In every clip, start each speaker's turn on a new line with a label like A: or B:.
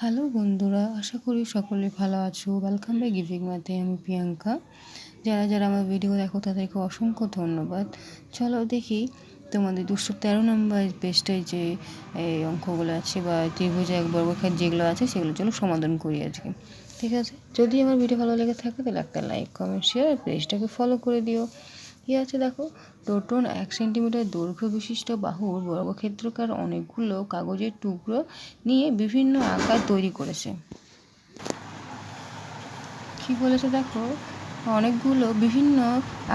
A: Hello বন্ধুরা, আশা করি সকলে ভালো আছো। ওয়েলকাম বাই গিভিং ম্যাথে। আমি প্রিয়াঙ্কা। যারা যারা আমার ভিডিও দেখো তাদেরকে অসংখ্য ধন্যবাদ। চলো দেখি তোমাদের 213 নম্বর পেজটায় যে এই অঙ্কগুলো আছে বা ত্রিভুজ এক বর্গক্ষেত্র যেগুলো আছে সেগুলো চলো সমাধান করি আজকে। ঠিক আছে, যদি আমার ভিডিও ভালো লেগে থাকে তাহলে একটা লাইক, কমেন্ট, শেয়ার আর পেজটাকে ফলো করে দিও। কী আছে দেখো, টোটন 1 সেন্টিমিটার দৈর্ঘ্য বিশিষ্ট বাহুর বর্গক্ষেত্রকার অনেকগুলো কাগজের টুকরো নিয়ে বিভিন্ন আকার তৈরি করেছে। কি বলেছে দেখো, অনেকগুলো বিভিন্ন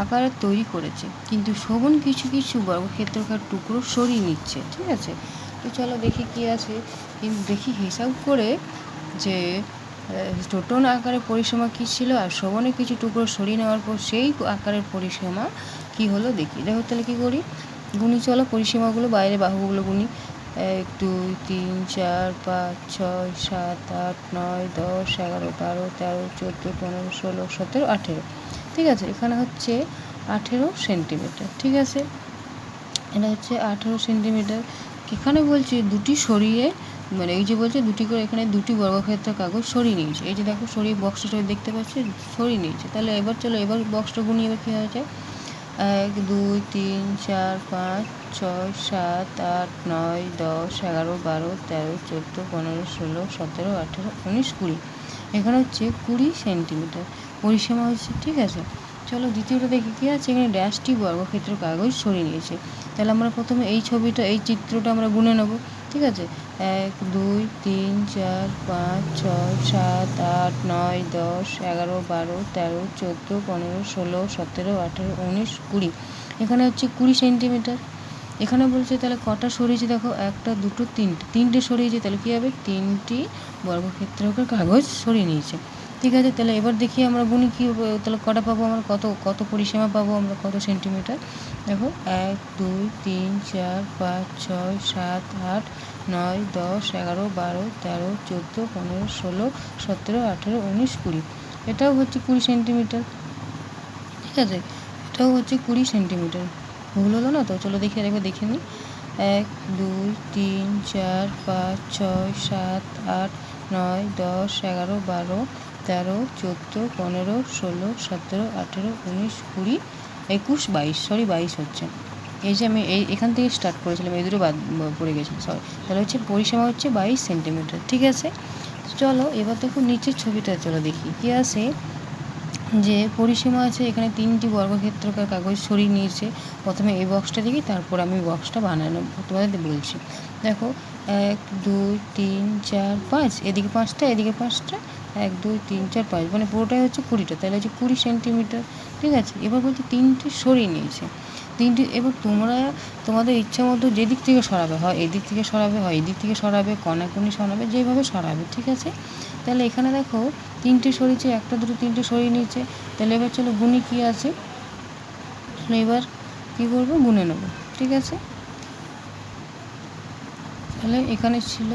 A: আকারের তৈরি করেছে, কিন্তু শোভন কিছু কিছু বর্গক্ষেত্রকার টুকরো সরিয়ে নিচ্ছে। ঠিক আছে, তো চলো দেখি কি আছে। কিন্তু দেখি হিসাব করে যে টোটন আকারের পরিসীমা কী ছিল আর শোভনের কিছু টুকরো সরিয়ে নেওয়ার পর সেই আকারের পরিসীমা কি হলো দেখি। দেখো তাহলে কী করি, গুণি চলো পরিসীমাগুলো, বাইরে বাহুগুলো গুণি। 1 2 3 4 5 6 7 8 9 10 11 12 13 14 15 16 17 18। ঠিক আছে, এখানে হচ্ছে 18 সেন্টিমিটার। ঠিক আছে, এটা হচ্ছে 18 সেন্টিমিটার। এখানে বলছে দুটি সরিয়ে, মানে এই যে বলছে দুটি করে, এখানে দুটি বর্গক্ষেত্র কাগজ সরিয়ে নিয়েছে। এই যে দেখো সরিয়ে বক্সটা সরিয়ে দেখতে পাচ্ছি সরিয়ে নিয়েছে। তাহলে এবার চলো এবার বক্সটা গুনি, এবার কী হয়েছে 1 2 3 4 5 6 7 8 9 10 11 12 13 14 15 16 17 18 19 20। এখানে হচ্ছে 20 সেন্টিমিটার পরিসীমা হচ্ছে। ঠিক আছে, চলো দ্বিতীয়টা দেখি কী আছে। এখানে ড্যাশটি বর্গক্ষেত্র কাগজ সরিয়ে নিয়েছে। তাহলে আমরা প্রথমে এই ছবিটা, এই চিত্রটা আমরা গুনে নেব। ঠিক আছে, 1 2 3 4 5 6 7 8 9 10 11 12 13 14 15 16 17 18 19 20। এখানে হচ্ছে 20 সেন্টিমিটার। এখানে বলছে তাহলে কটা সরিয়েছে দেখো, একটা দুটো তিনটে সরিয়েছে। তাহলে কী হবে, 3টি বর্গক্ষেত্রকার কাগজ সরিয়ে নিয়েছে। ঠিক আছে, তাহলে এবার দেখি আমরা গুনি কী, তাহলে কটা পাবো আমরা, কত কত পরিসীমা পাবো আমরা, কত সেন্টিমিটার। দেখো 1 2 3 4 5 6 7 8 9 10 11 12 13 14 15 16 17 18 19 20। এটাও হচ্ছে 20 সেন্টিমিটার। ঠিক আছে, এটাও হচ্ছে 20 সেন্টিমিটার। ভুল হলো না তো? চলো দেখি আরেকবার দেখে নিই। 1 2 3 4 5 6 7 8 9 10 11 12 13 14 15 16 17 18 19 20 21 22, সরি 22 হচ্ছে। এই যে আমি এখান থেকে স্টার্ট করেছিলাম, এই দুটো বাদ পড়ে গেছে, সরি। তাহলে হচ্ছে পরিসীমা হচ্ছে 22 সেন্টিমিটার। ঠিক আছে, চলো এবার দেখো নিচের ছবিটা চলো দেখি কী আছে। যে পরিসীমা আছে, এখানে 3টি বর্গক্ষেত্রকার কাগজ সরিয়ে নিয়েছে। প্রথমে এই বক্সটা দেখি, তারপর আমি বক্সটা বানানো তোমাদের বলছি। দেখো 1 2 3 4 5, এদিকে 5টা এদিকে 5টা, 1 2 3 4 5, মানে পুরোটাই হচ্ছে 20টা। তাহলে হচ্ছে 20 সেন্টিমিটার। ঠিক আছে, এবার বলছি 3টে সরিয়ে নিয়েছে। 3টে, এবার তোমরা তোমাদের ইচ্ছা মতো যেদিক থেকে সরাবে, হয় এদিক থেকে সরাবে, হয় এদিক থেকে সরাবে, কনাকুনি সরাবে, যেভাবে সরাবে। ঠিক আছে, তাহলে এখানে দেখো 3টে সরিয়েছে, একটা দুটো 3টে সরিয়ে নিয়েছে। তাহলে এবার চলো গুনি কী আছে, এবার কী করবো, গুনে নেবো। ঠিক আছে, তাহলে এখানে ছিল,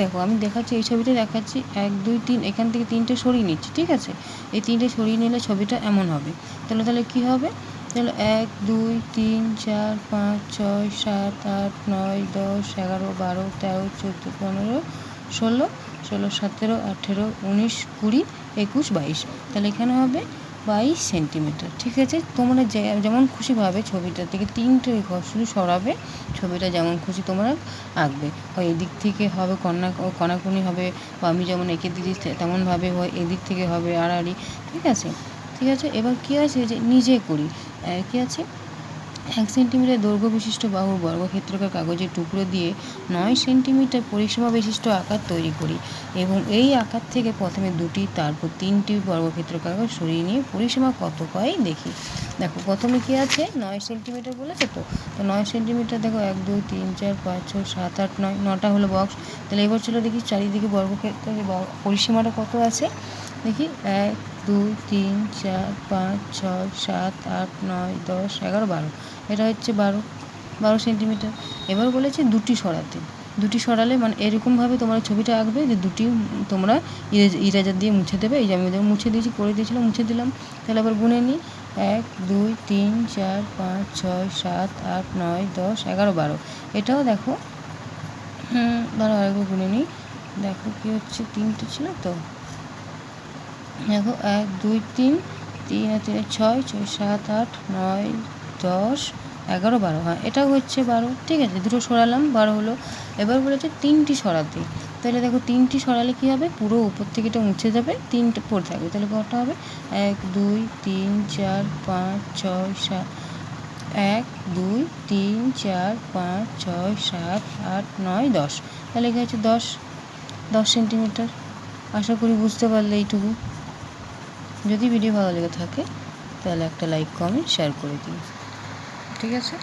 A: দেখো আমি দেখাচ্ছি, এই ছবিটা দেখাচ্ছি 1 2 3, এখান থেকে 3টে সরিয়ে নিচ্ছি। ঠিক আছে, এই 3টে সরিয়ে নিলে ছবিটা এমন হবে। তাহলে কী হবে, তাহলে 1 2 3 4 5 6 7 8 9 10 11 12 13 14 15 16 16 17 18 19 20 21 22। তাহলে এখানে হবে 22 সেন্টিমিটার। ঠিক আছে, তোমরা যেমন খুশিভাবে ছবিটা থেকে 3টে শুধু সরাবে, ছবিটা যেমন খুশি তোমরা আঁকবে। হয় এদিক থেকে হবে কনাকুনি হবে, বা আমি যেমন এঁকে দিয়েছি তেমনভাবে, হয় এদিক থেকে হবে আড়াআড়ি। ঠিক আছে, ঠিক আছে, এবার কী আছে যে নিজে করি। কী আছে, 1 সেন্টিমিটার দৈর্ঘ্য বিশিষ্ট বাহুর বর্গক্ষেত্রকার কাগজের টুকরো দিয়ে 9 সেন্টিমিটার পরিসীমা বিশিষ্ট আকার তৈরি করি এবং এই আকার থেকে প্রথমে 2টি তারপর 3টি বর্গক্ষেত্র কাগজ সরিয়ে নিয়ে পরিসীমা কত পাই দেখি। দেখো প্রথমে কী আছে, 9 সেন্টিমিটার বলেছে, তো 9 সেন্টিমিটার। দেখো 1 2 3 4 5 6 7 8 9, 9টা হলো বক্স। তাহলে এবার চলো দেখি চারিদিকে বর্গক্ষেত্রের পরিসীমাটা কত আছে দেখি। 1 2 3 4 5 6 7 8 9 10 11 12, এটা হচ্ছে 12 সেন্টিমিটার। এবার বলেছে দুটি সরাতে, দুটি সরালে মানে এরকমভাবে তোমরা ছবিটা আঁকবে যে দুটি তোমরা ইরেজার দিয়ে মুছে দেবে। এই যে আমি মুছে দিয়েছি, করে দিয়েছিলাম, মুছে দিলাম। তাহলে আবার গুনে নিই, 1 2 3 4 5 6 7 8 9 10 11 12। এটাও দেখো, আরেকবার গুনে নিই, দেখো কি হচ্ছে, 3টে ছিল তো, দেখো 1 2 3, 3 আর 3 6, 6 7 8 9 10 11 12, হ্যাঁ এটাও হচ্ছে 12, ঠিক আছে, দুটো সরালাম 12 হলো। এবার বলেছে 3টি সরাতে, তাহলে দেখো 3টি সরালে কী হবে, পুরো উপর থেকে এটা মুছে যাবে, 3টে পড়ে থাকবে, তাহলে কটা হবে 1 2 3 4 5 6 7, 1 2 3 4 5 6 7 8 9 10, তাহলে এখানে হচ্ছে 10 সেন্টিমিটার। আশা করি বুঝতে পারলে এইটুকু। যদি ভিডিও ভালো লেগে থাকে তাহলে একটা লাইক কমেন্ট শেয়ার করে দিন, ঠিক আছে।